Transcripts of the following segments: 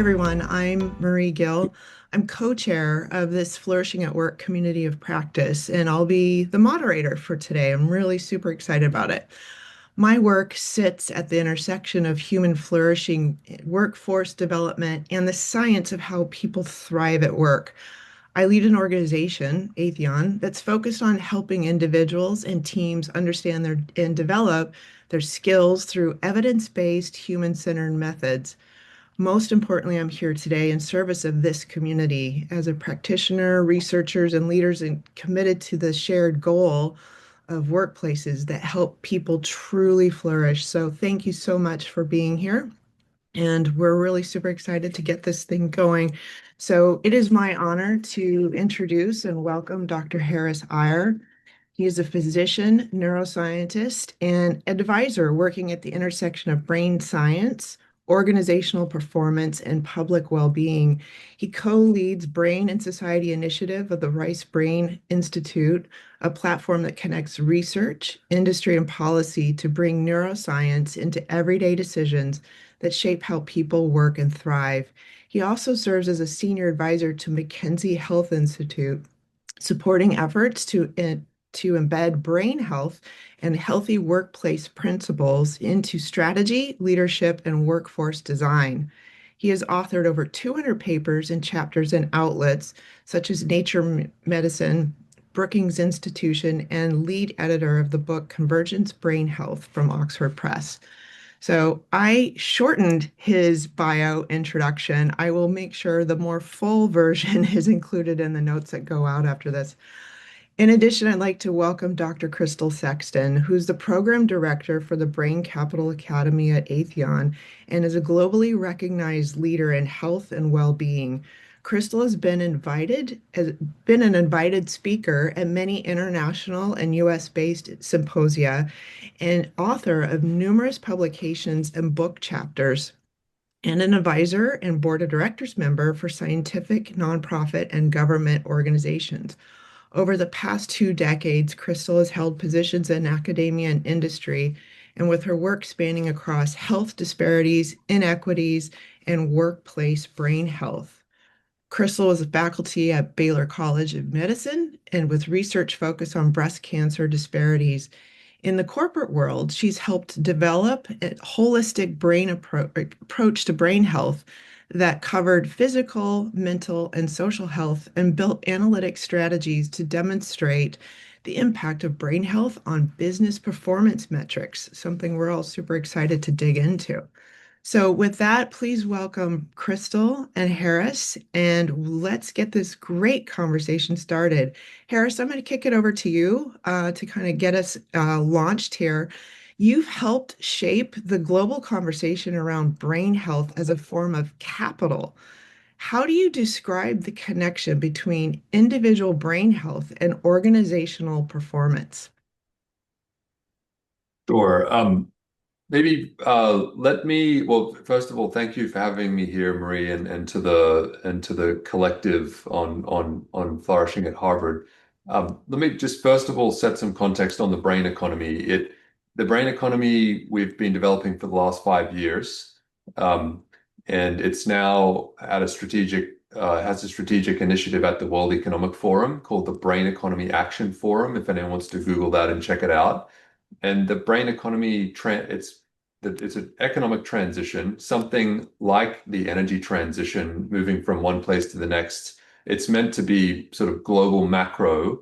everyone. I'm Marie Gill. I'm co-chair of this Flourishing at Work community of practice, and I'll be the moderator for today. I'm really super excited about it. My work sits at the intersection of human flourishing, workforce development, and the science of how people thrive at work. I lead an organization, AETHEON, that's focused on helping individuals and teams understand and develop their skills through evidence-based, human-centered methods. Most importantly, I'm here today in service of this community as a practitioner, researchers, and leaders committed to the shared goal of workplaces that help people truly flourish. So thank you so much for being here. And we're really super excited to get this thing going. So it is my honor to introduce and welcome Dr. Harris Eyre. He is a physician, neuroscientist, and advisor working at the intersection of brain science, organizational performance, and public well-being. He co-leads Brain and Society Initiative of the Rice Brain Institute, a platform that connects research, industry, and policy to bring neuroscience into everyday decisions that shape how people work and thrive. He also serves as a senior advisor to McKinsey Health Institute, supporting efforts to embed brain health and healthy workplace principles into strategy, leadership, and workforce design. He has authored over 200 papers and chapters in outlets such as Nature Medicine, Brookings Institution, and lead editor of the book Convergence Brain Health from Oxford Press. So I shortened his bio introduction. I will make sure the more full version is included in the notes that go out after this. In addition, I'd like to welcome Dr. Krystal Sexton, who's the program director for the Brain Capital Academy at AETHEON and is a globally recognized leader in health and well-being. Krystal has been an invited speaker at many international and US-based symposia and author of numerous publications and book chapters, and an advisor and board of directors member for scientific, nonprofit, and government organizations. Over the past 2 decades, Krystal has held positions in academia and industry, and with her work spanning across health disparities, inequities, and workplace brain health. Krystal was a faculty at Baylor College of Medicine and with research focused on breast cancer disparities. In the corporate world, she's helped develop a holistic approach to brain health that covered physical, mental, and social health and built analytic strategies to demonstrate the impact of brain health on business performance metrics, something we're all super excited to dig into. So with that, please welcome Krystal and Harris, and let's get this great conversation started. Harris, I'm going to kick it over to you to kind of get us launched here. You've helped shape the global conversation around brain health as a form of capital. How do you describe the connection between individual brain health and organizational performance? Sure. Well, first of all, thank you for having me here, Marie, and to the collective on flourishing at Harvard. Let me just first of all set some context on the brain economy. The brain economy we've been developing for the last 5 years, and it's now at a has a strategic initiative at the World Economic Forum called the Brain Economy Action Forum. If anyone wants to Google that and check it out. And the brain economy it's an economic transition, something like the energy transition, moving from one place to the next. It's meant to be sort of global macro.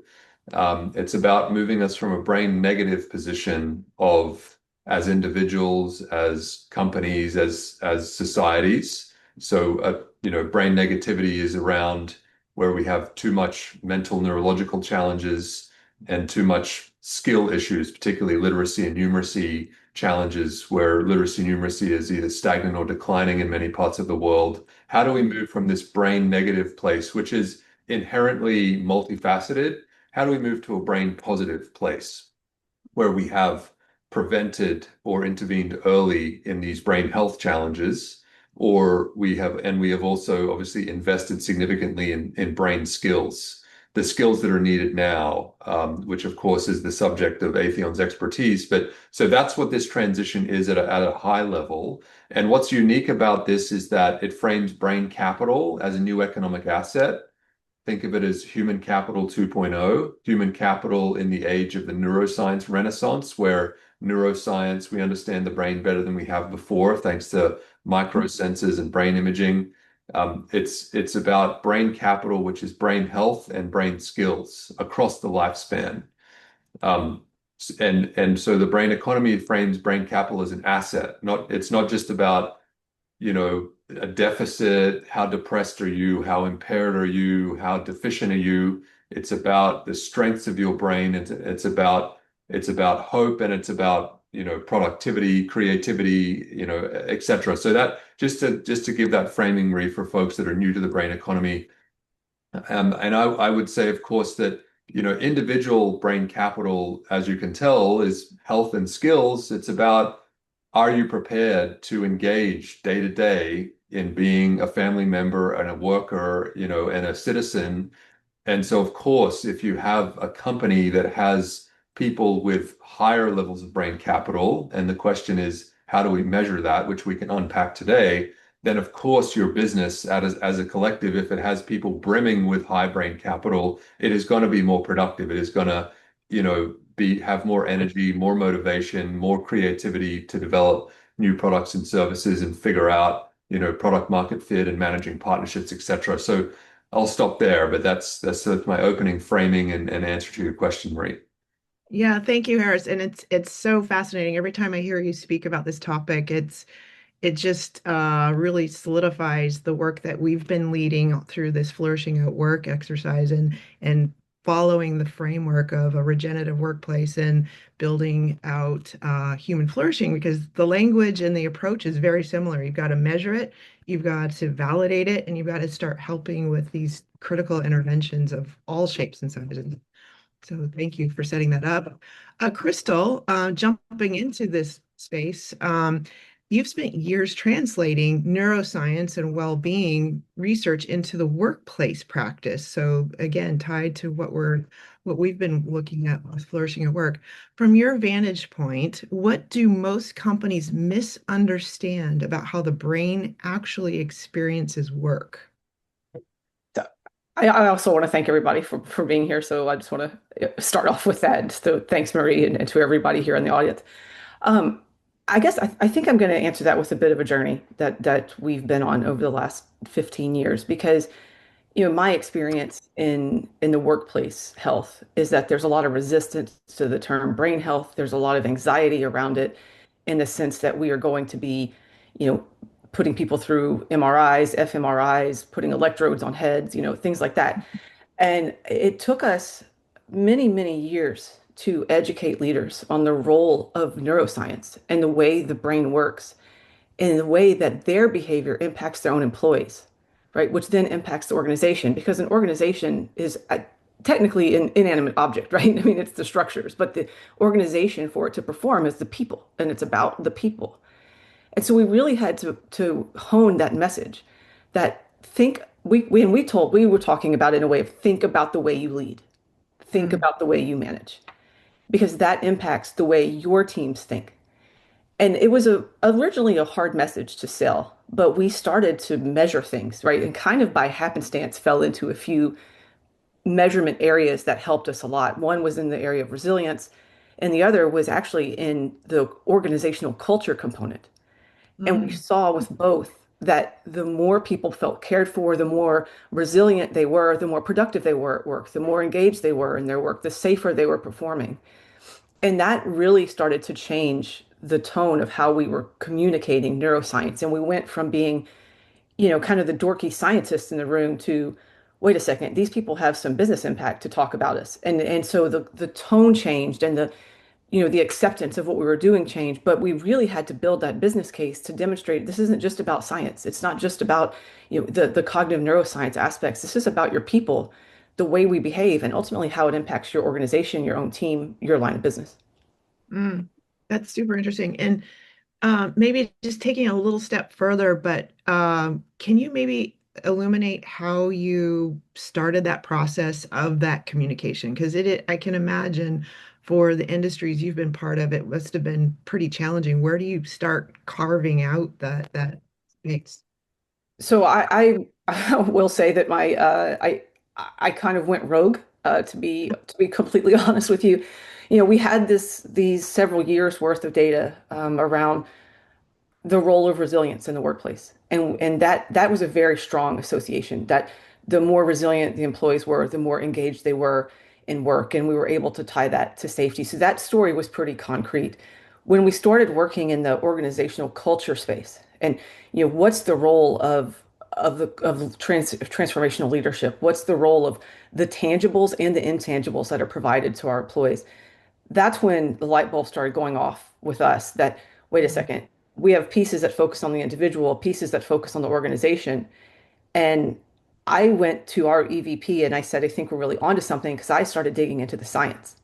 It's about moving us from a brain negative position of as individuals, as companies, as societies. So, brain negativity is around where we have too much mental neurological challenges and too much skill issues, particularly literacy and numeracy challenges, where literacy and numeracy is either stagnant or declining in many parts of the world. How do we move from this brain negative place, which is inherently multifaceted? How do we move to a brain positive place where we have prevented or intervened early in these brain health challenges, or we have also obviously invested significantly in brain skills? the skills that are needed now, which of course is the subject of AETHEON's expertise. But so that's what this transition is at a high level. And what's unique about this is that it frames brain capital as a new economic asset. Think of it as human capital 2.0, human capital in the age of the neuroscience renaissance, where neuroscience, we understand the brain better than we have before, thanks to microsenses and brain imaging. It's about brain capital, which is brain health and brain skills across the lifespan. Um, and so the brain economy frames brain capital as an asset. It's not just about a deficit, how depressed are you, how impaired are you, how deficient are you. It's about the strengths of your brain. It's about hope, and it's about productivity, creativity, etc. So that just to give that framing, Marie, for folks that are new to the brain economy. And I would say, of course, that individual brain capital, as you can tell, is health and skills. It's about, are you prepared to engage day to day in being a family member and a worker, and a citizen? And so, of course, if you have a company that has people with higher levels of brain capital, and the question is, how do we measure that, which we can unpack today, then of course your business as a collective, if it has people brimming with high brain capital, it is going to be more productive. It is going to, have more energy, more motivation, more creativity to develop new products and services and figure out, product market fit and managing partnerships, etc. So I'll stop there, but that's my opening framing and answer to your question, Marie. Yeah, thank you, Harris. And it's so fascinating. Every time I hear you speak about this topic, it just really solidifies the work that we've been leading through this Flourishing at Work exercise, and following the framework of a regenerative workplace and building out human flourishing, because the language and the approach is very similar. You've got to measure it, you've got to validate it, and you've got to start helping with these critical interventions of all shapes and sizes. So thank you for setting that up. Krystal, jumping into this space, you've spent years translating neuroscience and well-being research into the workplace practice. So again, tied to what we've been looking at with Flourishing at Work. From your vantage point, what do most companies misunderstand about how the brain actually experiences work? I also want to thank everybody for being here. So I just want to start off with that. So thanks, Marie, and to everybody here in the audience. Um, I guess I think I'm going to answer that with a bit of a journey that we've been on over the last 15 years, because my experience in the workplace health is that there's a lot of resistance to the term brain health. There's a lot of anxiety around it, in the sense that we are going to be, you know, putting people through MRIs, fMRIs, putting electrodes on heads, things like that. And it took us many, many years to educate leaders on the role of neuroscience and the way the brain works, and the way that their behavior impacts their own employees, right? Which then impacts the organization, because an organization is technically an inanimate object, right? I mean, it's the structures, but the organization for it to perform is the people, and it's about the people. And so we really had to hone that message, that we were talking about it in a way of, think about the way you lead, think Mm, about the way you manage, because that impacts the way your teams think. And it was originally a hard message to sell, but we started to measure things, right? And kind of by happenstance fell into a few measurement areas that helped us a lot. One was in the area of resilience, and the other was actually in the organizational culture component. And we mm, saw with both that the more people felt cared for, the more resilient they were, the more productive they were at work, the more engaged they were in their work, the safer they were performing. And that really started to change the tone of how we were communicating neuroscience. And we went from being, kind of the dorky scientists in the room to, wait a second, these people have some business impact to talk about us. And so the tone changed, and the acceptance of what we were doing changed. But we really had to build that business case to demonstrate this isn't just about science. It's not just about, the cognitive neuroscience aspects. This is about your people, the way we behave, and ultimately how it impacts your organization, your own team, your line of business. mm. That's super interesting. And maybe just taking a little step further, but can you maybe illuminate how you started that process of that communication? Because I can imagine for the industries you've been part of, it must have been pretty challenging. Where do you start carving out that space? So I will say that I kind of went rogue to be completely honest with you. You know, we had these several years worth of data around the role of resilience in the workplace. And that was a very strong association that the more resilient the employees were, the more engaged they were in work. And we were able to tie that to safety. So that story was pretty concrete. When we started working in the organizational culture space, and you know, what's the role of transformational leadership? What's the role of the tangibles and the intangibles that are provided to our employees? That's when the light bulb started going off with us that, wait a second, we have pieces that focus on the individual, pieces that focus on the organization. And I went to our EVP and I said, I think we're really onto something because I started digging into the science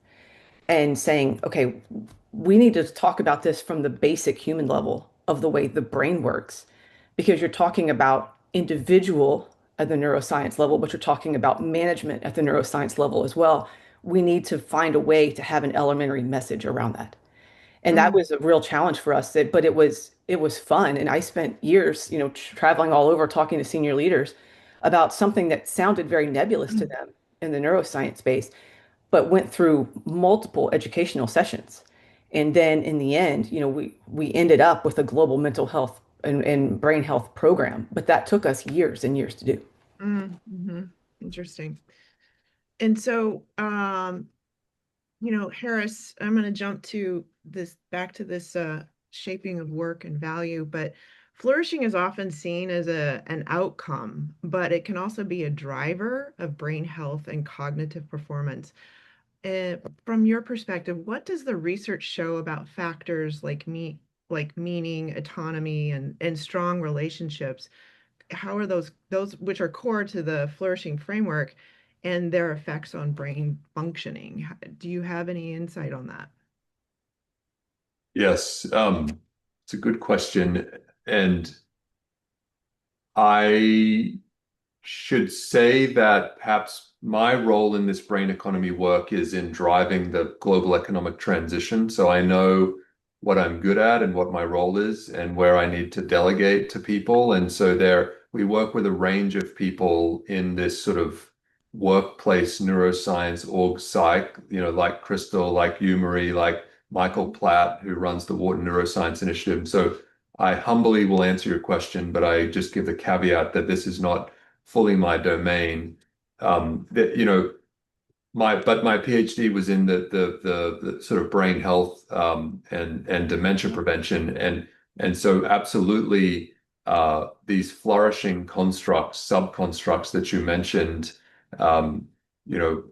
and saying, okay, we need to talk about this from the basic human level of the way the brain works, because you're talking about individual at the neuroscience level, but you're talking about management at the neuroscience level as well. We need to find a way to have an elementary message around that. And that Mm, was a real challenge for us. But it was fun. And I spent years, you know, traveling all over talking to senior leaders about something that sounded very nebulous to mm, them in the neuroscience space, but went through multiple educational sessions. And then in the end, you know, we ended up with a global mental health and brain health program, but that took us years and years to do. mhm. Interesting. And so, Harris, I'm going to jump to this back to this shaping of work and value, but flourishing is often seen as an outcome, but it can also be a driver of brain health and cognitive performance. From your perspective, what does the research show about factors like meaning, autonomy, and strong relationships? How are those which are core to the flourishing framework and their effects on brain functioning? Do you have any insight on that? Yes, it's a good question. And I should say that perhaps my role in this brain economy work is in driving the global economic transition. So I know what I'm good at and what my role is and where I need to delegate to people. And so there we work with a range of people in this sort of workplace neuroscience org psych, like Krystal, like you, Marie, like Michael Platt, who runs the Wharton Neuroscience Initiative. So I humbly will answer your question, but I just give the caveat that this is not fully my domain. That my PhD was in the sort of brain health and dementia prevention, and so absolutely these flourishing constructs, subconstructs that you mentioned, um, you know,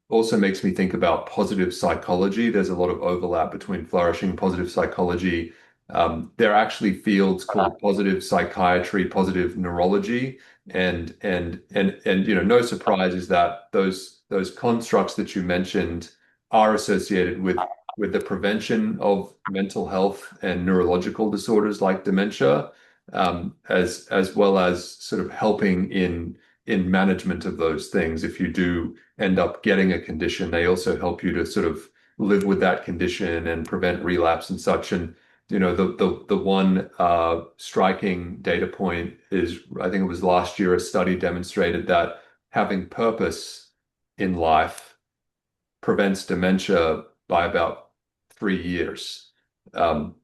also makes me think about positive psychology. There's a lot of overlap between flourishing and positive psychology. There are actually fields called positive psychiatry, positive neurology, and no surprise is that those constructs that you mentioned are associated with the prevention of mental health and neurological disorders like dementia, as well as sort of helping in management of those things. If you do end up getting a condition, they also help you to sort of live with that condition and prevent relapse and such. And the one striking data point is, I think it was last year, a study demonstrated that having purpose in life prevents dementia by about 3 years. Um,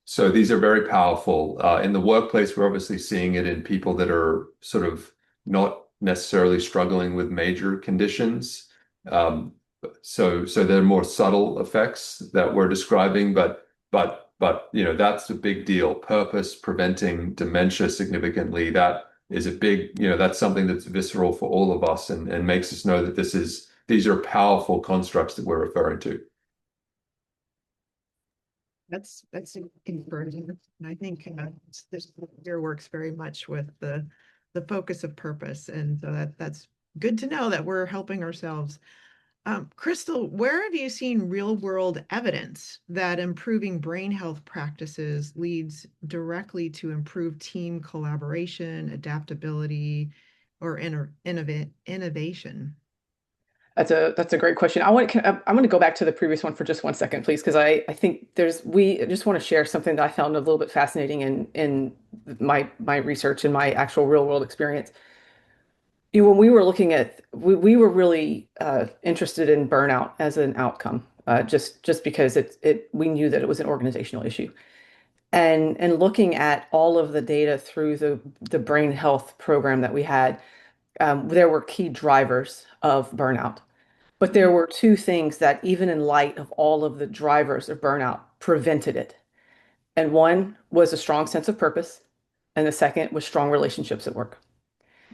so these are very powerful. In the workplace, we're obviously seeing it in people that are sort of not necessarily struggling with major conditions. Um, so they're more subtle effects that we're describing, but that's a big deal. Purpose preventing dementia significantly. That is a big, that's something that's visceral for all of us and makes us know that these are powerful constructs that we're referring to. That's encouraging. And I think this year works very much with the focus of purpose. And so that's good to know that we're helping ourselves. Krystal, where have you seen real-world evidence that improving brain health practices leads directly to improved team collaboration, adaptability, or innovation? That's a great question. I'm going to go back to the previous one for just 1 second, please, because I think I just want to share something that I found a little bit fascinating in my research and my actual real world experience. When we were looking at we were really interested in burnout as an outcome, just because it we knew that it was an organizational issue, and looking at all of the data through the brain health program that we had, there were key drivers of burnout. But there were two things that, even in light of all of the drivers of burnout, prevented it. And one was a strong sense of purpose, and the second was strong relationships at work.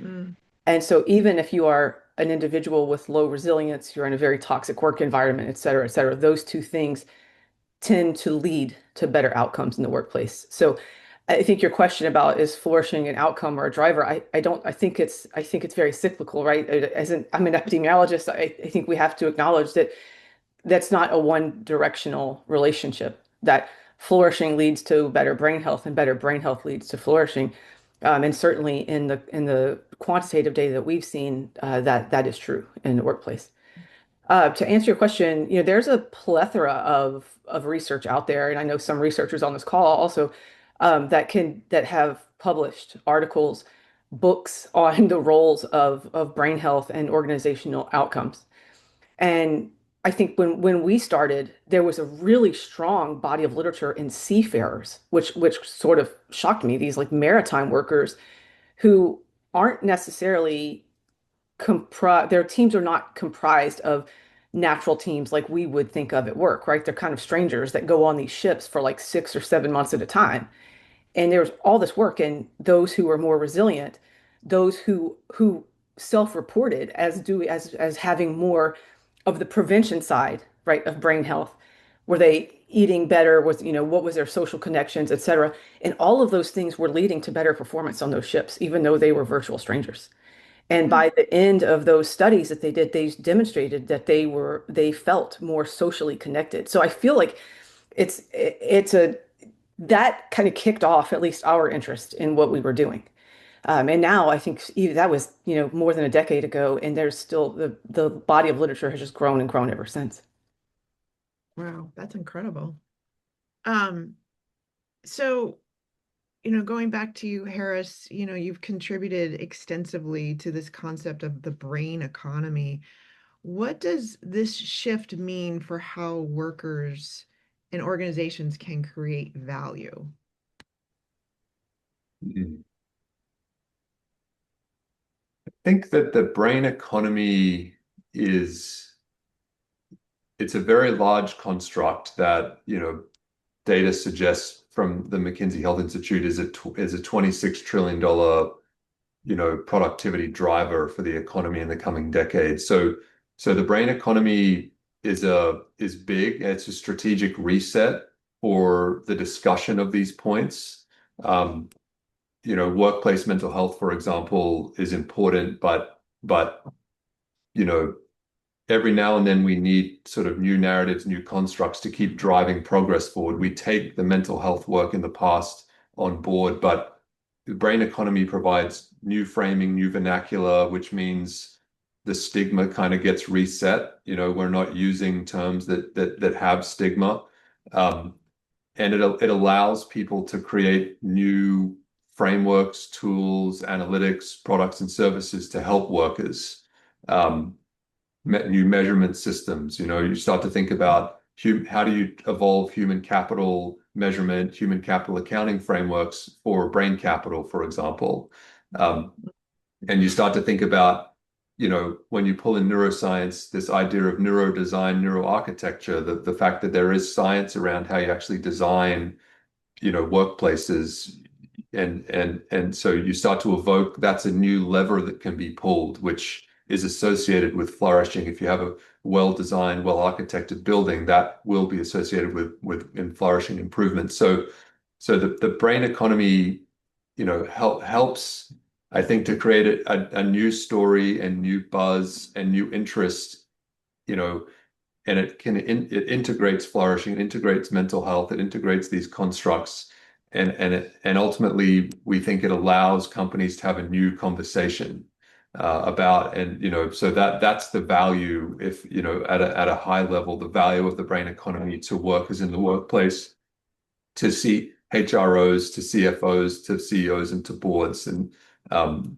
Mm, And so, even if you are an individual with low resilience, you're in a very toxic work environment, et cetera, those two things tend to lead to better outcomes in the workplace. So, I think your question about is flourishing an outcome or a driver, I don't, I think it's very cyclical, right? I'm an epidemiologist. I think we have to acknowledge that that's not a one directional relationship, that flourishing leads to better brain health and better brain health leads to flourishing. And certainly in the quantitative data that we've seen, that is true in the workplace. To answer your question, there's a plethora of research out there, and I know some researchers on this call also, that have published articles, books on the roles of brain health and organizational outcomes. And I think when we started, there was a really strong body of literature in seafarers, which sort of shocked me. These like maritime workers who aren't necessarily comprised, their teams are not comprised of natural teams like we would think of at work, right? They're kind of strangers that go on these ships for like 6 or 7 months at a time. And there's all this work, and those who are more resilient, those who self-reported as having more of the prevention side, right, of brain health. Were they eating better? What was their social connections, et cetera? And all of those things were leading to better performance on those ships, even though they were virtual strangers. And mm, by the end of those studies that they did, they demonstrated that they felt more socially connected. So I feel like it's a that kind of kicked off at least our interest in what we were doing. And now I think that was, more than a decade ago, and there's still the body of literature has just grown and grown ever since. wow, that's incredible. Um, so, going back to you, Harris, you've contributed extensively to this concept of the brain economy. What does this shift mean for how workers and organizations can create value? Mhm. I think that the brain economy is it's a very large construct that, data suggests from the McKinsey Health Institute is a $26 trillion, productivity driver for the economy in the coming decades. So the brain economy is big. It's a strategic reset for the discussion of these points. Um, Workplace mental health, for example, is important, but you know, every now and then we need sort of new narratives, new constructs to keep driving progress forward. We take the mental health work in the past on board, but the brain economy provides new framing, new vernacular, which means the stigma kind of gets reset. We're not using terms that have stigma. Um, and it allows people to create new frameworks, tools, analytics, products, and services to help workers. Um, New measurement systems. You start to think about how do you evolve human capital measurement, human capital accounting frameworks for brain capital, for example. Um, and you start to think about, when you pull in neuroscience, this idea of neurodesign, neuroarchitecture, the fact that there is science around how you actually design, workplaces. And so you start to evoke that's a new lever that can be pulled, which is associated with flourishing. If you have a well-designed, well-architected building, that will be associated with in flourishing improvement. So the brain economy, helps, I think, to create a new story and new buzz and new interest you know, and it integrates flourishing, it integrates mental health, it integrates these constructs, and ultimately we think it allows companies to have a new conversation about, and so that's the value. If at a high level, the value of the brain economy to workers in the workplace, to see HROs, to CFOs, to CEOs, and to boards, um,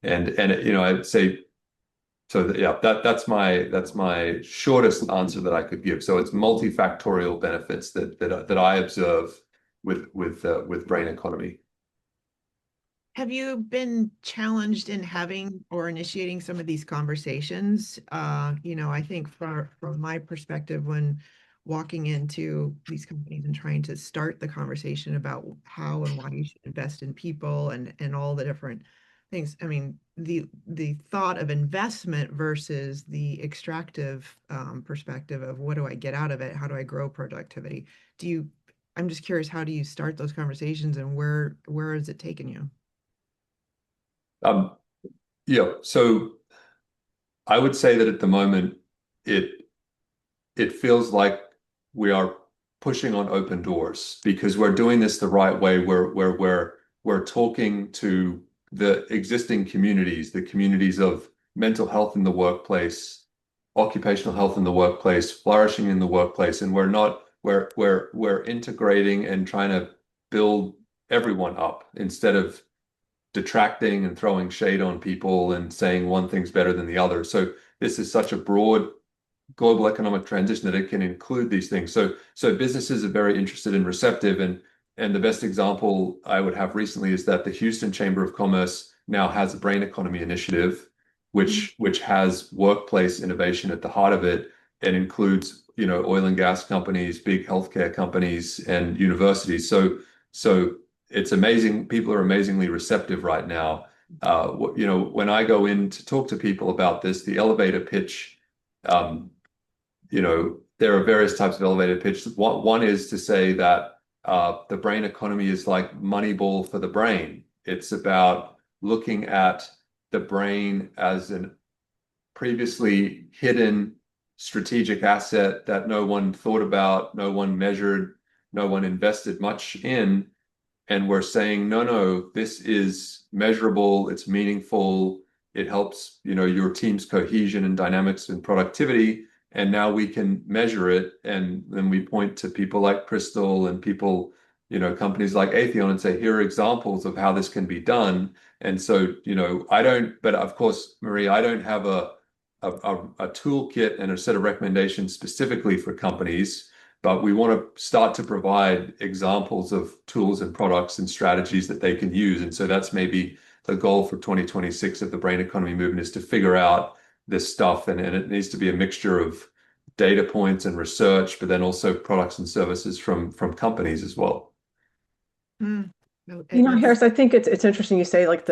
and I'd say. So yeah, that's my shortest answer that I could give. So it's multifactorial benefits that I observe with brain economy. Have you been challenged in having or initiating some of these conversations? I think from my perspective, when walking into these companies and trying to start the conversation about how and why you should invest in people and all the different things. I mean, the thought of investment versus the extractive perspective of what do I get out of it? How do I grow productivity? Do you, I'm just curious, how do you start those conversations and where is it taking you? Um, so I would say that at the moment it it feels like we are pushing on open doors because we're doing this the right way. We're talking to the existing communities, the communities of mental health in the workplace, occupational health in the workplace, flourishing in the workplace, and we're integrating and trying to build everyone up instead of detracting and throwing shade on people and saying one thing's better than the other. So this is such a broad global economic transition that it can include these things. So businesses are very interested and receptive, and the best example I would have recently is that the Houston Chamber of Commerce now has a brain economy initiative, which has workplace innovation at the heart of it and includes oil and gas companies, big healthcare companies, and universities. So it's amazing. People are amazingly receptive right now. When I go in to talk to people about this, the elevator pitch. Um, there are various types of elevated pitch. One is to say that the brain economy is like Moneyball for the brain. It's about looking at the brain as an previously hidden strategic asset that no one thought about, no one measured, no one invested much in. And we're saying, no, no, this is measurable, it's meaningful, it helps, your team's cohesion and dynamics and productivity. And now we can measure it. And then we point to people like Krystal and people, companies like AETHEON and say, here are examples of how this can be done. And so, I don't, but of course, Marie, I don't have a toolkit and a set of recommendations specifically for companies, but we want to start to provide examples of tools and products and strategies that they can use. And so that's maybe the goal for 2026 of the brain economy movement, is to figure out this stuff. And it needs to be a mixture of data points and research, but then also products and services from companies as well. Mm. No, Harris, I think it's interesting you say like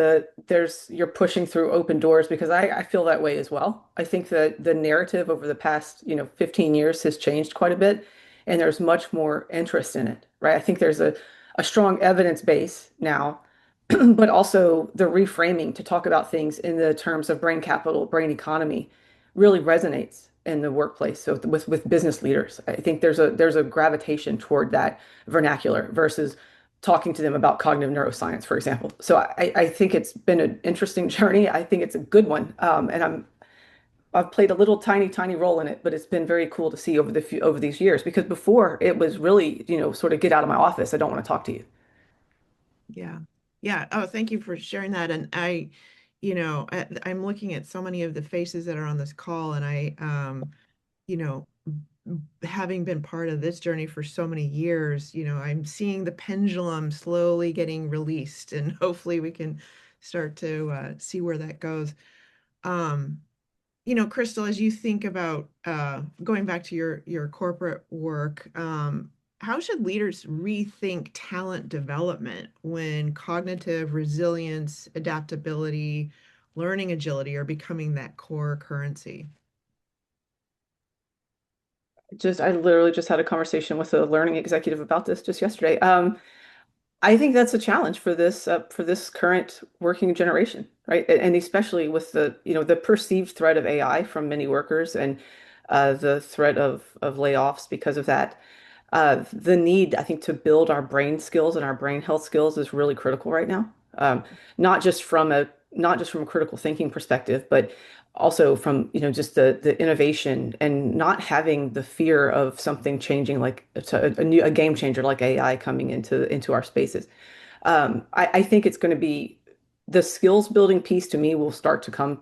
you're pushing through open doors because I feel that way as well. I think that the narrative over the past, 15 years has changed quite a bit and there's much more interest in it, right? I think there's a strong evidence base now, but also the reframing to talk about things in the terms of brain capital, brain economy really resonates in the workplace. So with business leaders, I think there's a gravitation toward that vernacular versus talking to them about cognitive neuroscience, for example. So I think it's been an interesting journey. I think it's a good one. And I've played a little tiny role in it, but it's been very cool to see over these years because before it was really, sort of get out of my office. I don't want to talk to you. Yeah. Yeah. Oh, thank you for sharing that. And I'm looking at so many of the faces that are on this call, and you know, having been part of this journey for so many years, I'm seeing the pendulum slowly getting released, and hopefully we can start to see where that goes. Um, Krystal, as you think about going back to your corporate work, how should leaders rethink talent development when cognitive resilience, adaptability, learning agility are becoming that core currency? I literally just had a conversation with a learning executive about this just yesterday. I think that's a challenge for this current working generation, right? And especially with the perceived threat of AI from many workers and the threat of layoffs because of that. The need, I think, to build our brain skills and our brain health skills is really critical right now. Not just from a critical thinking perspective, but also from, just the innovation and not having the fear of something changing, like a game changer like AI coming into our spaces. I think it's going to be the skills building piece to me will start to come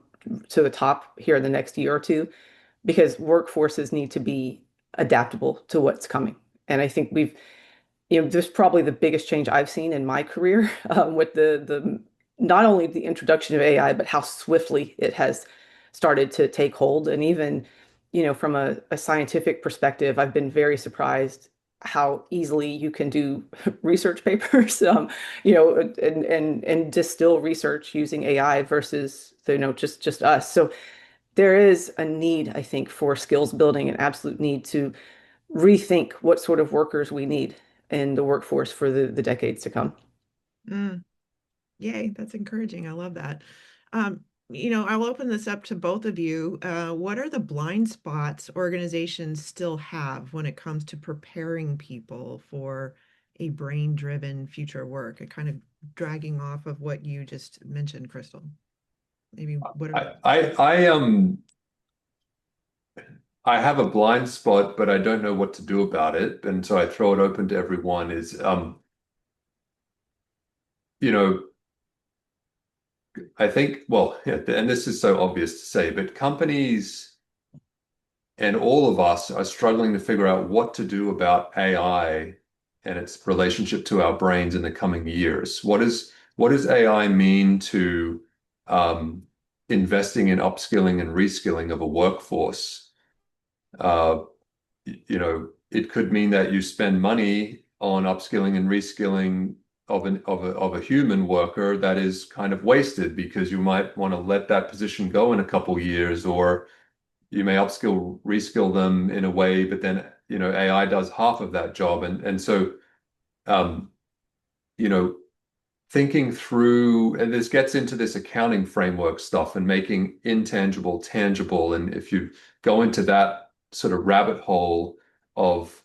to the top here in the next year or two because workforces need to be adaptable to what's coming. And I think this is probably the biggest change I've seen in my career with the not only the introduction of AI, but how swiftly it has started to take hold. And even, from a scientific perspective, I've been very surprised how easily you can do research papers, and distill research using AI versus, just us. So there is a need, I think, for skills building, an absolute need to rethink what sort of workers we need in the workforce for the decades to come. Mm, yay, that's encouraging. I love that. Um, I'll open this up to both of you. What are the blind spots organizations still have when it comes to preparing people for a brain-driven future work? And kind of dragging off of what you just mentioned, Krystal. Maybe what are I have a blind spot, but I don't know what to do about it. And so I throw it open to everyone is, you know, I think, well, yeah, and this is so obvious to say, but companies and all of us are struggling to figure out what to do about AI and its relationship to our brains in the coming years. What does AI mean to um, investing in upskilling and reskilling of a workforce? Uh, it could mean that you spend money on upskilling and reskilling of a human worker that is kind of wasted because you might want to let that position go in a couple years, or you may upskill, reskill them in a way, but then AI does half of that job, and so um, you know thinking through, and this gets into this accounting framework stuff and making intangible tangible. And if you go into that sort of rabbit hole of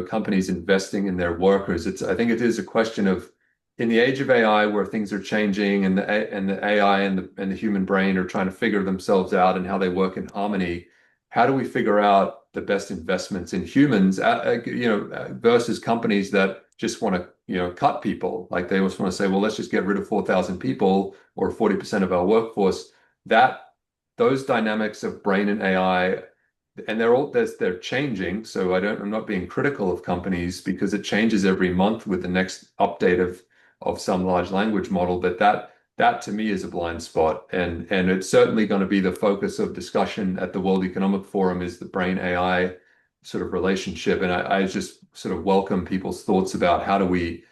companies investing in their workers, I think it is a question of, in the age of AI where things are changing and the AI and the human brain are trying to figure themselves out and how they work in harmony, how do we figure out the best investments in humans, versus companies that just want to, cut people. Like they just want to say, well, let's just get rid of 4,000 people or 40% of our workforce. Those dynamics of brain and AI, and they're changing. So I'm not being critical of companies because it changes every month with the next update of some large language model. But that to me is a blind spot, and it's certainly going to be the focus of discussion at the World Economic Forum, is the brain AI sort of relationship. And I just sort of welcome people's thoughts about how do we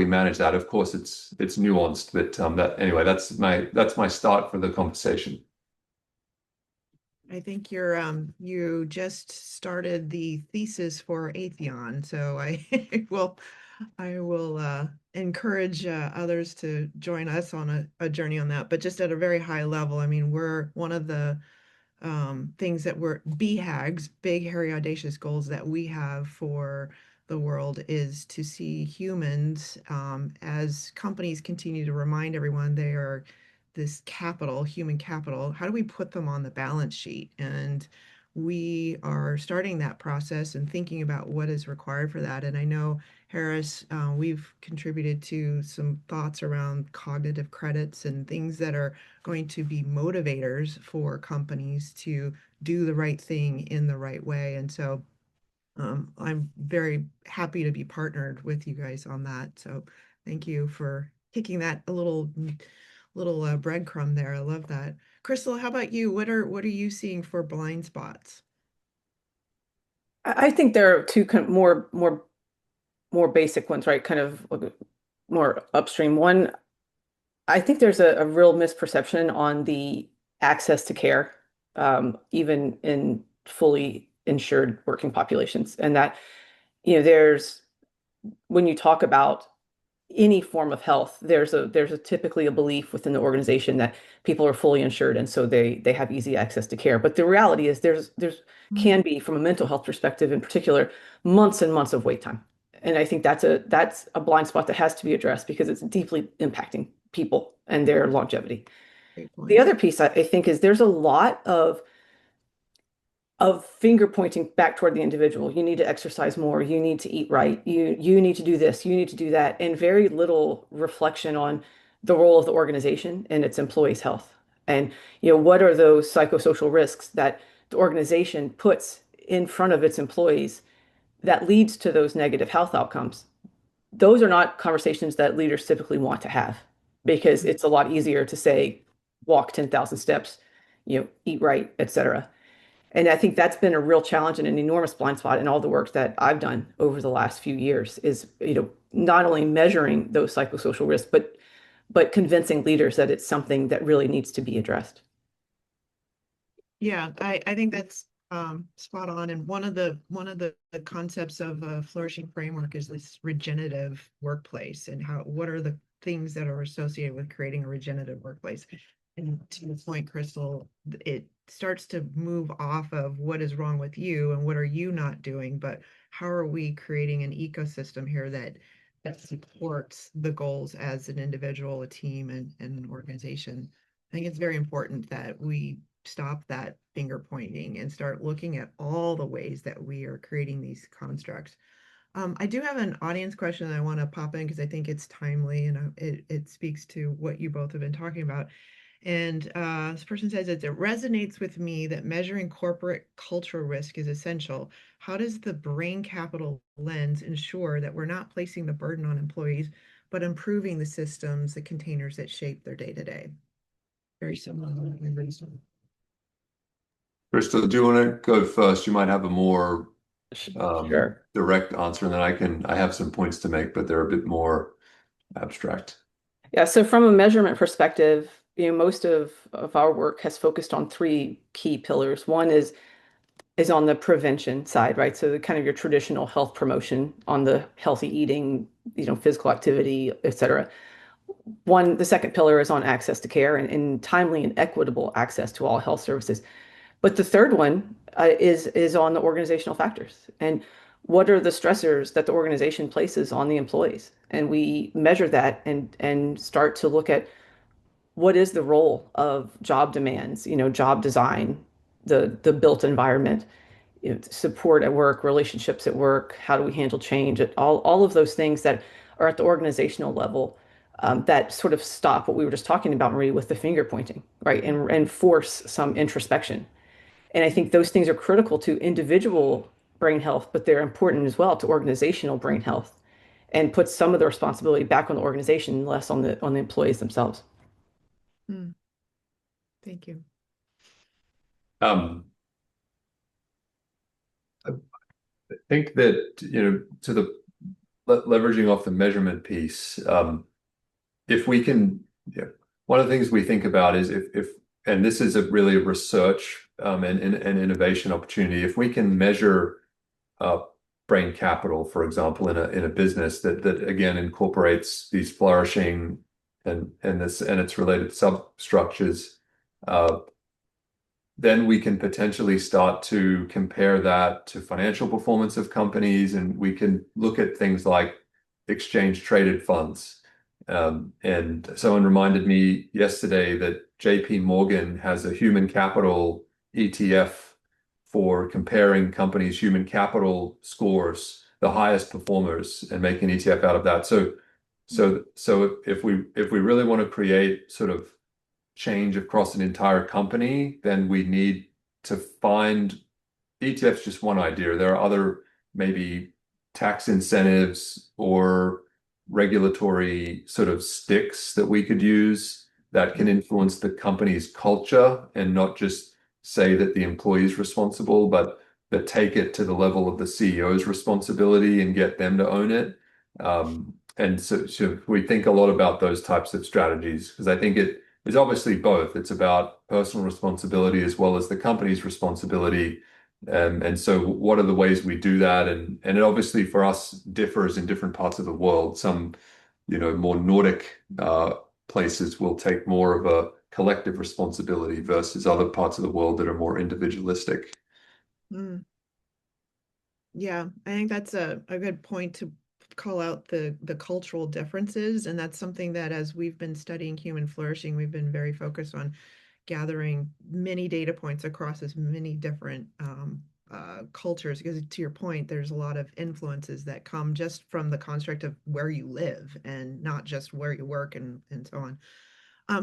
manage that. Of course, it's nuanced, but that anyway, that's my start for the conversation. I think you just started the thesis for AETHEON, so I will encourage others to join us on a journey on that. But just at a very high level, I mean, we're one of the things that we're BHAGs, big, hairy, audacious goals that we have for the world is to see humans, as companies continue to remind everyone they are this capital, human capital. How do we put them on the balance sheet? And we are starting that process and thinking about what is required for that. And I know, Harris, we've contributed to some thoughts around cognitive credits and things that are going to be motivators for companies to do the right thing in the right way. And so I'm very happy to be partnered with you guys on that. So thank you for kicking that a little breadcrumb there. I love that. Krystal, how about you? What are you seeing for blind spots? I think there are two kind of more basic ones, right? Kind of more upstream. One, I think there's a real misperception on the access to care, even in fully insured working populations. And that, there's when you talk about any form of health, there's a typically a belief within the organization that people are fully insured and so they have easy access to care. But the reality is there's Mm. can be, from a mental health perspective in particular, months and months of wait time. And I think that's a blind spot that has to be addressed because it's deeply impacting people and their longevity. Great The point. other piece I think is there's a lot of finger pointing back toward the individual. You need to exercise more. You need to eat right. You need to do this. You need to do that. And very little reflection on the role of the organization and its employees' health. And what are those psychosocial risks that the organization puts in front of its employees that leads to those negative health outcomes? Those are not conversations that leaders typically want to have because it's a lot easier to say, walk 10,000 steps, eat right, etc. And I think that's been a real challenge and an enormous blind spot in all the work that I've done over the last few years is, not only measuring those psychosocial risks, but convincing leaders that it's something that really needs to be addressed. Yeah, I think that's spot on. And one of the concepts of a flourishing framework is this regenerative workplace and what are the things that are associated with creating a regenerative workplace. And to the point, Krystal, it starts to move off of what is wrong with you and what are you not doing, but how are we creating an ecosystem here that supports the goals as an individual, a team, and an organization. I think it's very important that we stop that finger pointing and start looking at all the ways that we are creating these constructs. I do have an audience question that I want to pop in because I think it's timely and it speaks to what you both have been talking about. And this person says it resonates with me that measuring corporate cultural risk is essential. How does the brain capital lens ensure that we're not placing the burden on employees, but improving the systems, the containers that shape their day to day? Very similar. Krystal, do you want to go first? You might have a more Sure. direct answer, and then I have some points to make, but they're a bit more abstract. Yeah, so from a measurement perspective, most of our work has focused on three key pillars. One is on the prevention side, right? So the kind of your traditional health promotion on the healthy eating, physical activity, et cetera. The second pillar is on access to care and timely and equitable access to all health services. But the third one is on the organizational factors and what are the stressors that the organization places on the employees. And we measure that and start to look at what is the role of job demands, job design, the built environment, support at work, relationships at work, how do we handle change, all of those things that are at the organizational level that sort of stop what we were just talking about, Marie, with the finger pointing, right? And force some introspection. And I think those things are critical to individual brain health, but they're important as well to organizational brain health and put some of the responsibility back on the organization, less on the employees themselves. Hmm, thank you. Um, I think that, to the leveraging off the measurement piece, if we can, one of the things we think about is if and this is really a research and innovation opportunity, if we can measure uh, brain capital, for example, in a business that again incorporates these flourishing and its related substructures, uh, then we can potentially start to compare that to financial performance of companies, and we can look at things like exchange traded funds. And someone reminded me yesterday that JP Morgan has a human capital ETF for comparing companies' human capital scores, the highest performers, and make an ETF out of that. So if we really want to create sort of change across an entire company, then we need to find ETF's just one idea. There are other maybe tax incentives or regulatory sort of sticks that we could use that can influence the company's culture and not just say that the employee is responsible, but that take it to the level of the CEO's responsibility and get them to own it. And so we think a lot about those types of strategies because I think it is obviously both. It's about personal responsibility as well as the company's responsibility. And so what are the ways we do that? And it obviously for us differs in different parts of the world. Some more Nordic places will take more of a collective responsibility versus other parts of the world that are more individualistic. Mm. Yeah, I think that's a good point to call out the cultural differences. And that's something that as we've been studying human flourishing, we've been very focused on gathering many data points across as many different cultures. Because to your point, there's a lot of influences that come just from the construct of where you live and not just where you work and so on.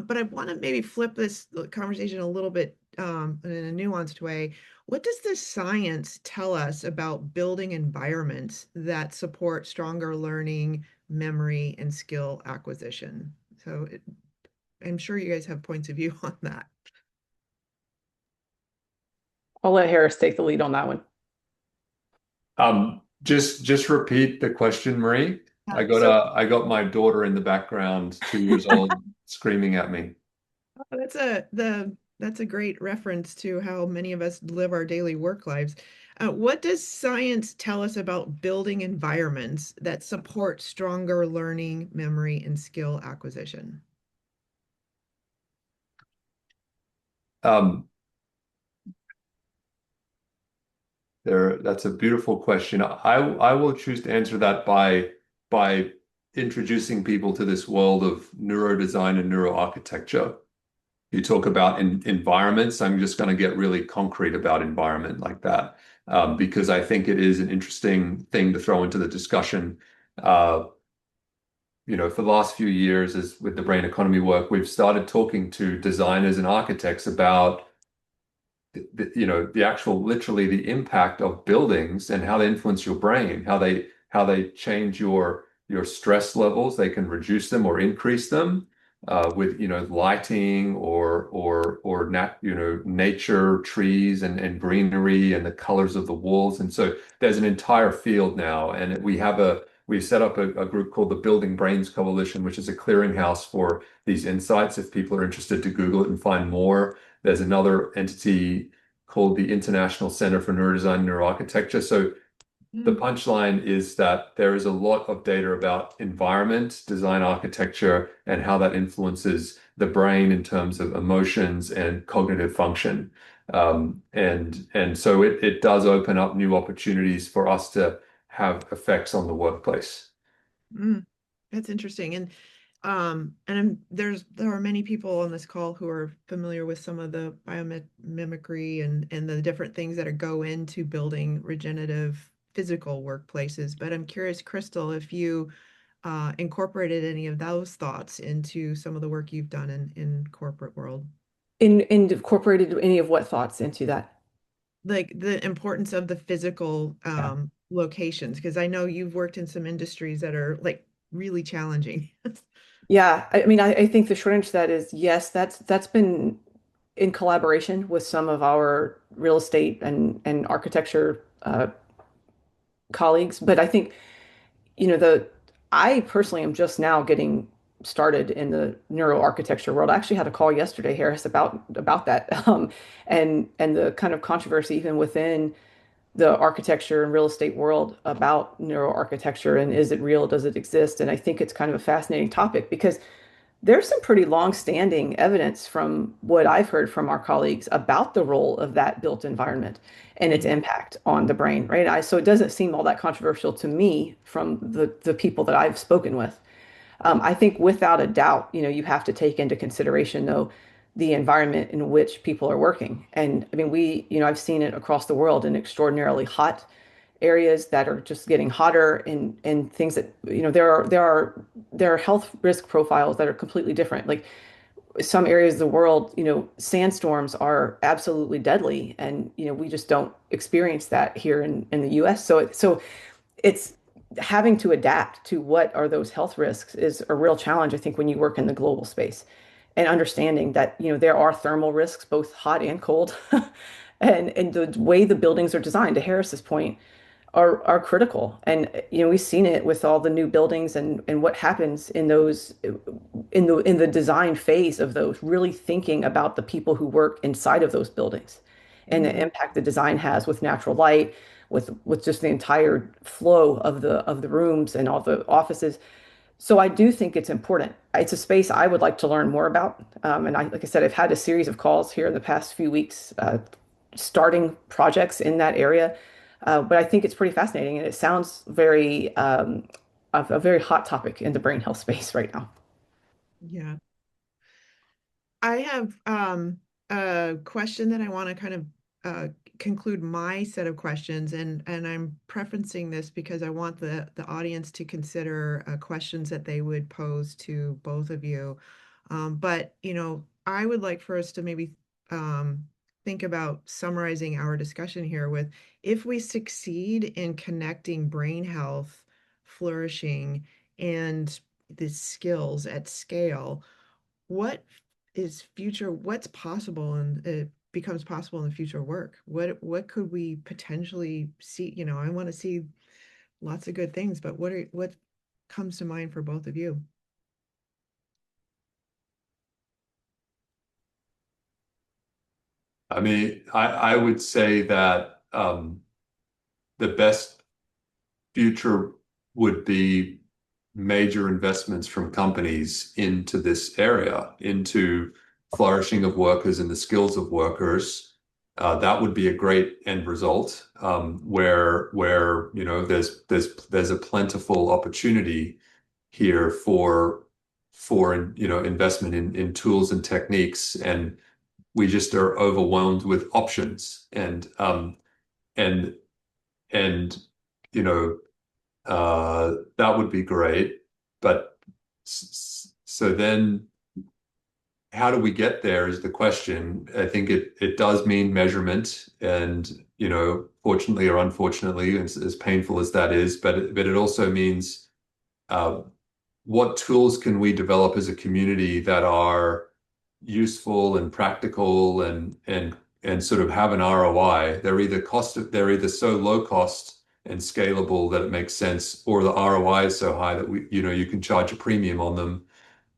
But I want to maybe flip this conversation a little bit in a nuanced way. What does the science tell us about building environments that support stronger learning, memory, and skill acquisition? I'm sure you guys have points of view on that. I'll let Harris take the lead on that one. Just repeat the question, Marie. Yeah. So I got my daughter in the background, 2 years old, screaming at me. that's a great reference to how many of us live our daily work lives. What does science tell us about building environments that support stronger learning, memory, and skill acquisition? Um, that's a beautiful question. I will choose to answer that by introducing people to this world of neurodesign and neuroarchitecture. You talk about environments. I'm just going to get really concrete about environment like that, because I think it is an interesting thing to throw into the discussion. Uh, for the last few years, as with the brain economy work, we've started talking to designers and architects about the actual literally the impact of buildings and how they influence your brain, how they change your stress levels. They can reduce them or increase them with lighting or nature, trees and greenery and the colors of the walls. And so there's an entire field now, and we set up a group called the Building Brains Coalition, which is a clearinghouse for these insights. If people are interested to Google it and find more, there's another entity called the International Center for Neurodesign and Neuroarchitecture. So the Mm, punchline is that there is a lot of data about environment, design architecture, and how that influences the brain in terms of emotions and cognitive function. And so it does open up new opportunities for us to have effects on the workplace. mm, that's interesting. There are many people on this call who are familiar with some of the biomimicry and the different things that are go into building regenerative physical workplaces. But I'm curious, Krystal, if you incorporated any of those thoughts into some of the work you've done in corporate world, In incorporated any of what thoughts into that? like the importance of the physical Yeah. locations, because I know you've worked in some industries that are like really challenging. Yeah, I mean, I think the short answer to that is yes, that's been in collaboration with some of our real estate and architecture colleagues. But I think, the I personally am just now getting started in the neuroarchitecture world. I actually had a call yesterday, Harris, about that, and the kind of controversy even within the architecture and real estate world about neuroarchitecture and is it real? Does it exist? And I think it's kind of a fascinating topic because there's some pretty long-standing evidence from what I've heard from our colleagues about the role of that built environment and its Mm, impact on the brain, right? So it doesn't seem all that controversial to me from the people that I've spoken with. I think without a doubt, you have to take into consideration though the environment in which people are working. And I mean, I've seen it across the world in extraordinarily hot areas that are just getting hotter and things that, there are health risk profiles that are completely different. Like some areas of the world, sandstorms are absolutely deadly, and we just don't experience that here in the US. So it's having to adapt to what are those health risks is a real challenge, I think, when you work in the global space and understanding that, there are thermal risks, both hot and cold. And the way the buildings are designed, to Harris's point, are critical. And we've seen it with all the new buildings and what happens in those in the design phase of those, really thinking about the people who work inside of those buildings and the mm, impact the design has with natural light, with just the entire flow of the rooms and all the offices. So I do think it's important. It's a space I would like to learn more about. And like I said, I've had a series of calls here in the past few weeks, starting projects in that area. But I think it's pretty fascinating, and it sounds very a very hot topic in the brain health space right now. Yeah. I have a question that I want to kind of uh, conclude my set of questions, and I'm preferencing this because I want the audience to consider questions that they would pose to both of you. But I would like for us to maybe um, think about summarizing our discussion here with if we succeed in connecting brain health, flourishing, and the skills at scale, what what's possible and it becomes possible in the future work? What could we potentially see? I want to see lots of good things, but what comes to mind for both of you? I mean, I would say that the best future would be major investments from companies into this area, into flourishing of workers and the skills of workers. That would be a great end result, where there's a plentiful opportunity here for investment in tools and techniques, and we just are overwhelmed with options, and and you know that would be great. But so then how do we get there is the question. I think it does mean measurement, and fortunately or unfortunately, as painful as that is, but it also means uh, what tools can we develop as a community that are useful and practical and sort of have an ROI. They're either so low cost and scalable that it makes sense, or the ROI is so high that you can charge a premium on them.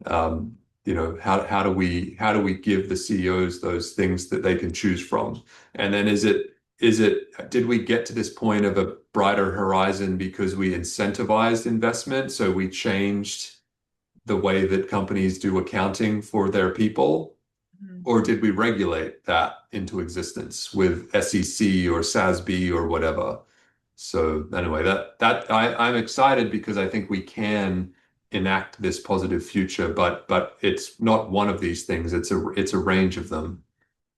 How do we give the CEOs those things that they can choose from? And then did we get to this point of a brighter horizon because we incentivized investment? So we changed the way that companies do accounting for their people, Mhm. or did we regulate that into existence with SEC or SASB or whatever? So anyway, I'm excited because I think we can enact this positive future, but it's not one of these things. It's a range of them.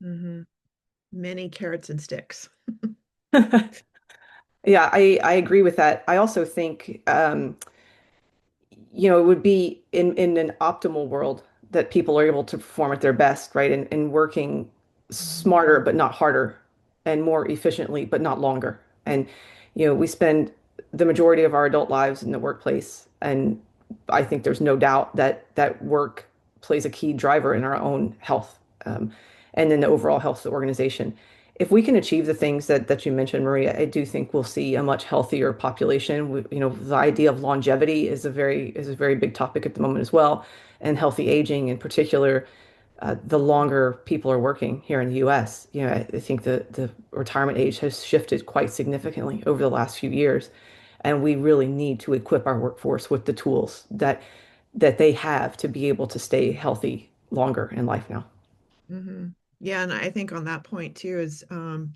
Mhm. Many carrots and sticks. Yeah, I agree with that. I also think it would be in an optimal world that people are able to perform at their best, right? And working Mhm. smarter but not harder, and more efficiently but not longer. And we spend the majority of our adult lives in the workplace, and I think there's no doubt that work plays a key driver in our own health, and in the overall health of the organization. If we can achieve the things that you mentioned, Maria, I do think we'll see a much healthier population. The idea of longevity is a very big topic at the moment as well, and healthy aging in particular. The longer people are working here in the U.S., I think the retirement age has shifted quite significantly over the last few years, and we really need to equip our workforce with the tools that they have to be able to stay healthy longer in life now. Hmm. Yeah, and I think on that point too is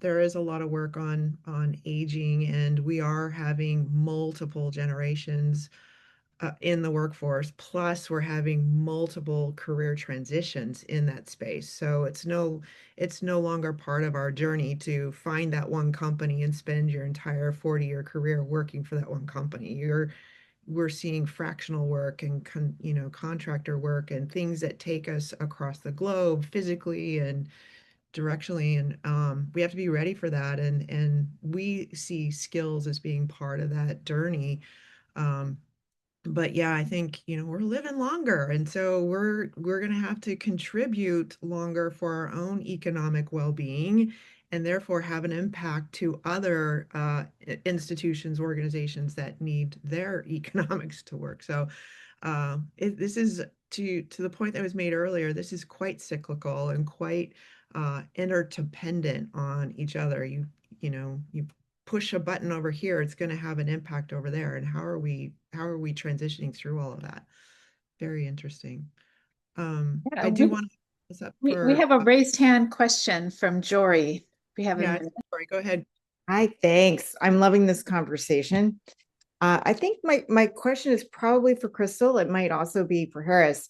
there is a lot of work on aging, and we are having multiple generations in the workforce. Plus, we're having multiple career transitions in that space. So it's no longer part of our journey to find that one company and spend your entire 40-year career working for that one company. We're seeing fractional work and contractor work and things that take us across the globe physically and directionally, and we have to be ready for that, and we see skills as being part of that journey. um, but yeah, I think, we're living longer, and so we're going to have to contribute longer for our own economic well-being, and therefore have an impact to other institutions, organizations that need their economics to work. So this is to the point that was made earlier. This is quite cyclical and quite interdependent on each other. You push a button over here, it's going to have an impact over there. And how are we transitioning through all of that? Very interesting. Yeah, I do want to this up we for have a raised hand question from Jory. We have a yeah, minute. sorry, go ahead. Hi, thanks. I'm loving this conversation. I think my question is probably for Krystal. It might also be for Harris.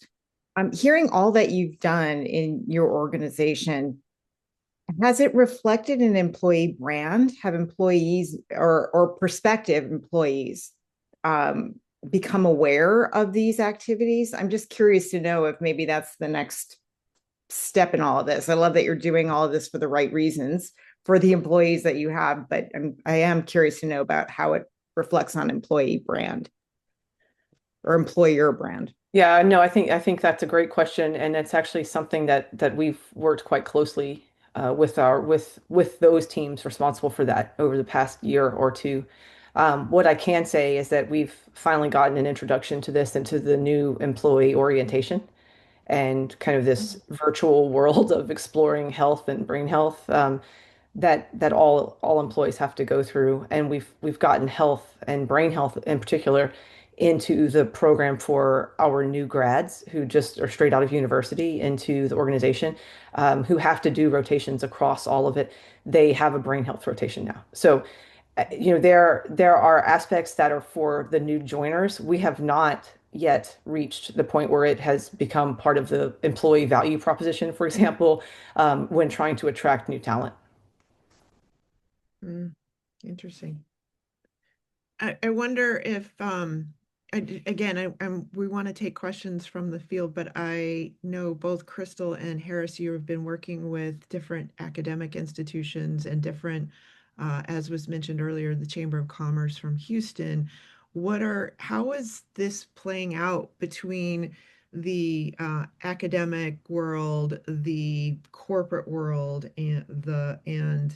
I'm hearing all that you've done in your organization. Has it reflected an employee brand? Have employees or prospective employees um, become aware of these activities? I'm just curious to know if maybe that's the next step in all of this. I love that you're doing all of this for the right reasons for the employees that you have, but I am curious to know about how it reflects on employee brand or employer brand. Yeah, no, I think that's a great question, and it's actually something that we've worked quite closely with those teams responsible for that over the past year or two. What I can say is that we've finally gotten an introduction to this into the new employee orientation and kind of this virtual world of exploring health and brain health. That all employees have to go through, and we've gotten health and brain health in particular into the program for our new grads who just are straight out of university into the organization, who have to do rotations across all of it. They have a brain health rotation now. So, there are aspects that are for the new joiners. We have not yet reached the point where it has become part of the employee value proposition, for example, when trying to attract new talent. Interesting. I wonder if again we want to take questions from the field, but I know both Krystal and Harris, you have been working with different academic institutions and different, as was mentioned earlier, the Chamber of Commerce from Houston. How is this playing out between the academic world, the corporate world, and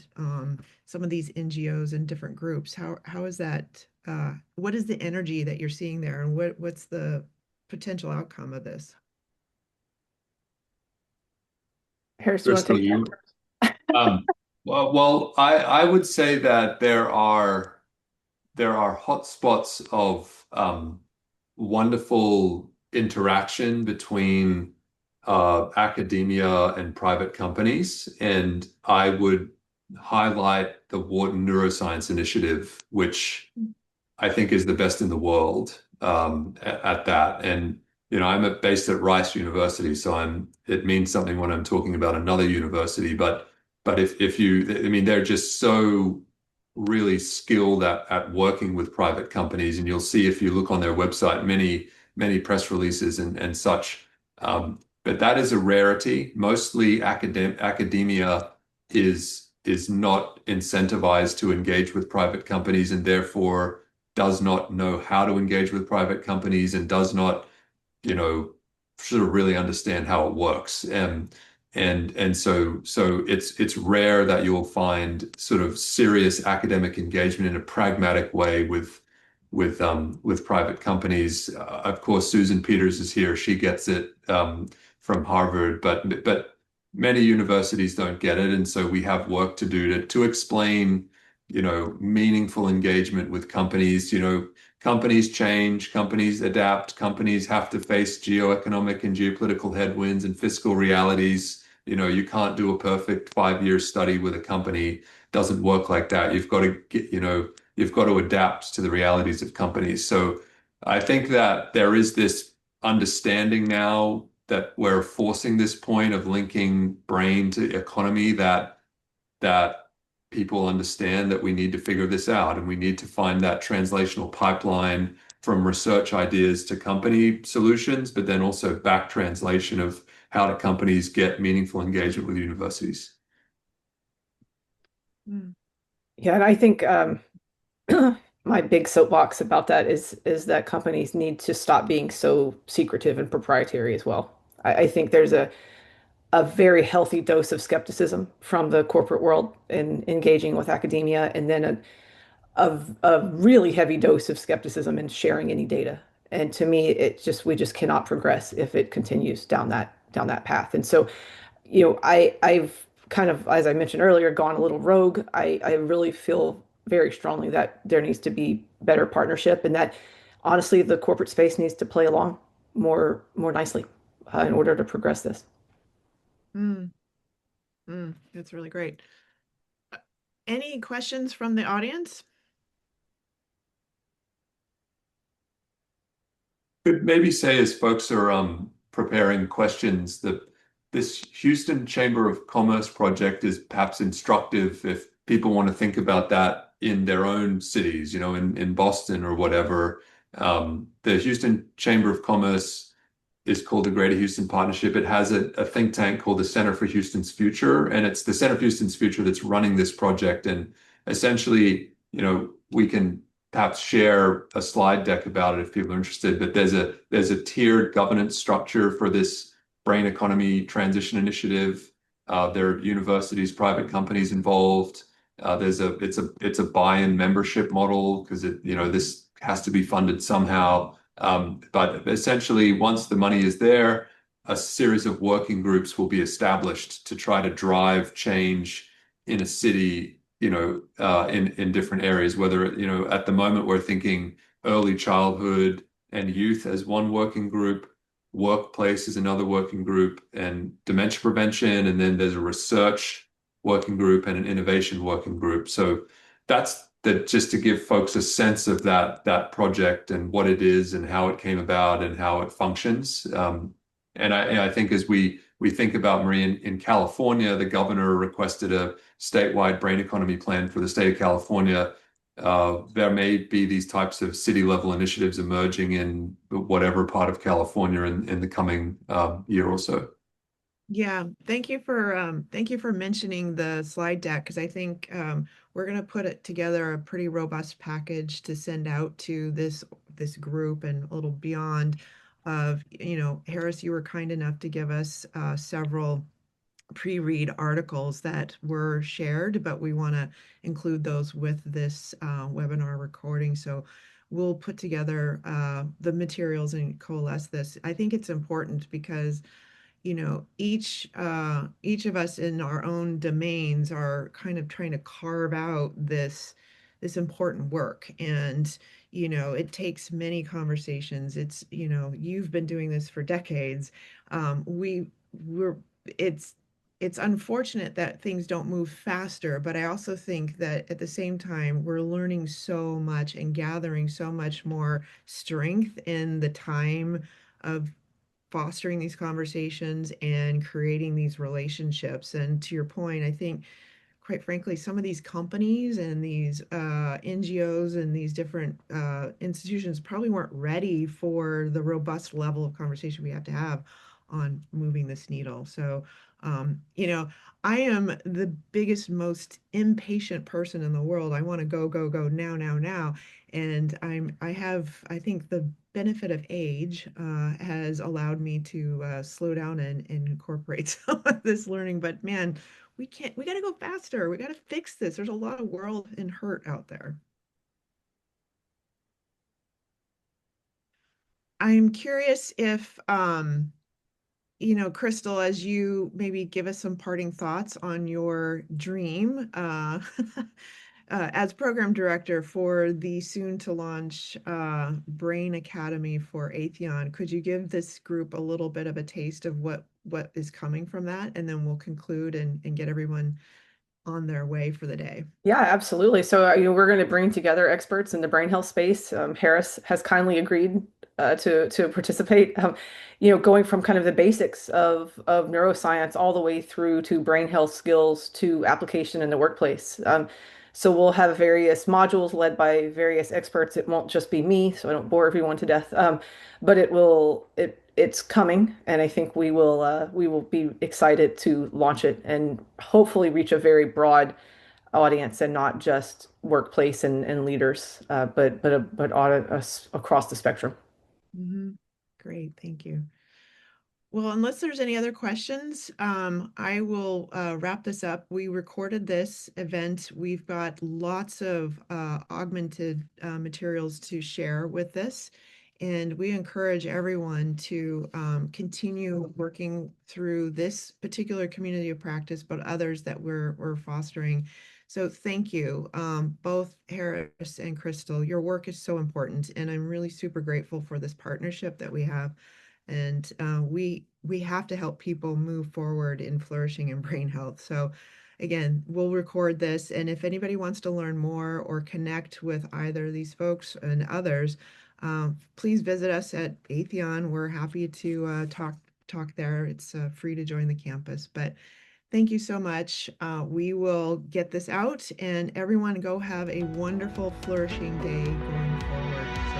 some of these NGOs and different groups? How is that? What is the energy that you're seeing there, and what's the potential outcome of this? Harris, do you want to Krystal, take you. that? I would say that there are hotspots of wonderful interaction between academia and private companies, and I would highlight the Wharton Neuroscience Initiative, which I think is the best in the world at that. And based at Rice University, so it means something when I'm talking about another university. But if you, I mean, they're just so really skilled at working with private companies, and you'll see if you look on their website many press releases and such. But that is a rarity. Mostly academia is not incentivized to engage with private companies, and therefore does not know how to engage with private companies, and does not, you know, sort of really understand how it works. And so it's rare that you'll find sort of serious academic engagement in a pragmatic way with private companies. Of course, Susan Peters is here; she gets it from Harvard, but many universities don't get it, and so we have work to do to explain, meaningful engagement with companies. Companies change, companies adapt, companies have to face geoeconomic and geopolitical headwinds and fiscal realities. You can't do a perfect 5-year study with a company. It doesn't work like that. You've got to you've got to adapt to the realities of companies. So I think that there is this understanding now that we're forcing this point of linking brain to economy, that people understand that we need to figure this out, and we need to find that translational pipeline from research ideas to company solutions, but then also back translation of how do companies get meaningful engagement with universities. Yeah, and I think my big soapbox about that is that companies need to stop being so secretive and proprietary as well. I think there's a very healthy dose of skepticism from the corporate world in engaging with academia, and then a really heavy dose of skepticism in sharing any data. And to me, we just cannot progress if it continues down that path. And so, I've kind of, as I mentioned earlier, gone a little rogue. I really feel very strongly that there needs to be better partnership, and that honestly the corporate space needs to play along more nicely in order to progress this. Mm, that's really great. Any questions from the audience? Could maybe say as folks are preparing questions that this Houston Chamber of Commerce project is perhaps instructive if people want to think about that in their own cities, in Boston or whatever. The Houston Chamber of Commerce is called the Greater Houston Partnership. It has a think tank called the Center for Houston's Future, and it's the Center for Houston's Future that's running this project. And essentially, we can perhaps share a slide deck about it if people are interested, but there's a tiered governance structure for this brain economy transition initiative. There are universities, private companies involved. It's a buy-in membership model because this has to be funded somehow. But essentially, once the money is there, a series of working groups will be established to try to drive change in a city, in different areas. Whether, at the moment we're thinking early childhood and youth as one working group, workplace is another working group, and dementia prevention, and then there's a research working group and an innovation working group. So that's just to give folks a sense of that project and what it is and how it came about and how it functions. And I think as we think about, Marie, in California, the governor requested a statewide brain economy plan for the state of California. There may be these types of city level initiatives emerging in whatever part of California in the coming year or so. Yeah, thank you for mentioning the slide deck, because I think we're going to put it together a pretty robust package to send out to this group and a little beyond. Harris, you were kind enough to give us several pre-read articles that were shared, but we want to include those with this webinar recording. So we'll put together the materials and coalesce this. I think it's important because each of us in our own domains are kind of trying to carve out this important work. And it takes many conversations. You've been doing this for decades. We're it's unfortunate that things don't move faster, but I also think that at the same time, we're learning so much and gathering so much more strength in the time of fostering these conversations and creating these relationships. And to your point, I think, quite frankly, some of these companies and these NGOs and these different institutions probably weren't ready for the robust level of conversation we have to have on moving this needle. So, I am the biggest, most impatient person in the world. I want to go, go, go now, now, now. And I think the benefit of age has allowed me to slow down and incorporate some of this learning. But man, we got to go faster. We got to fix this. There's a lot of world and hurt out there. I'm curious if, Krystal, as you maybe give us some parting thoughts on your dream as program director for the soon to launch Brain Academy for AETHEON, could you give this group a little bit of a taste of what is coming from that? And then we'll conclude and get everyone on their way for the day. Yeah, absolutely. So, we're going to bring together experts in the brain health space. Harris has kindly agreed to participate. Going from kind of the basics of neuroscience all the way through to brain health skills to application in the workplace. So we'll have various modules led by various experts. It won't just be me, so I don't bore everyone to death. But it's coming, and I think we will be excited to launch it and hopefully reach a very broad audience and not just workplace and leaders, but across the spectrum. Great, thank you. Well, unless there's any other questions, I will wrap this up. We recorded this event. We've got lots of augmented materials to share with this, and we encourage everyone to continue working through this particular community of practice, but others that we're fostering, So thank you, both Harris and Krystal. Your work is so important, and I'm really super grateful for this partnership that we have. And we have to help people move forward in flourishing and brain health. So again, we'll record this, and if anybody wants to learn more or connect with either of these folks and others, please visit us at AETHEON. We're happy to talk there. It's free to join the campus. But thank you so much. We will get this out, and everyone go have a wonderful, flourishing day going forward. So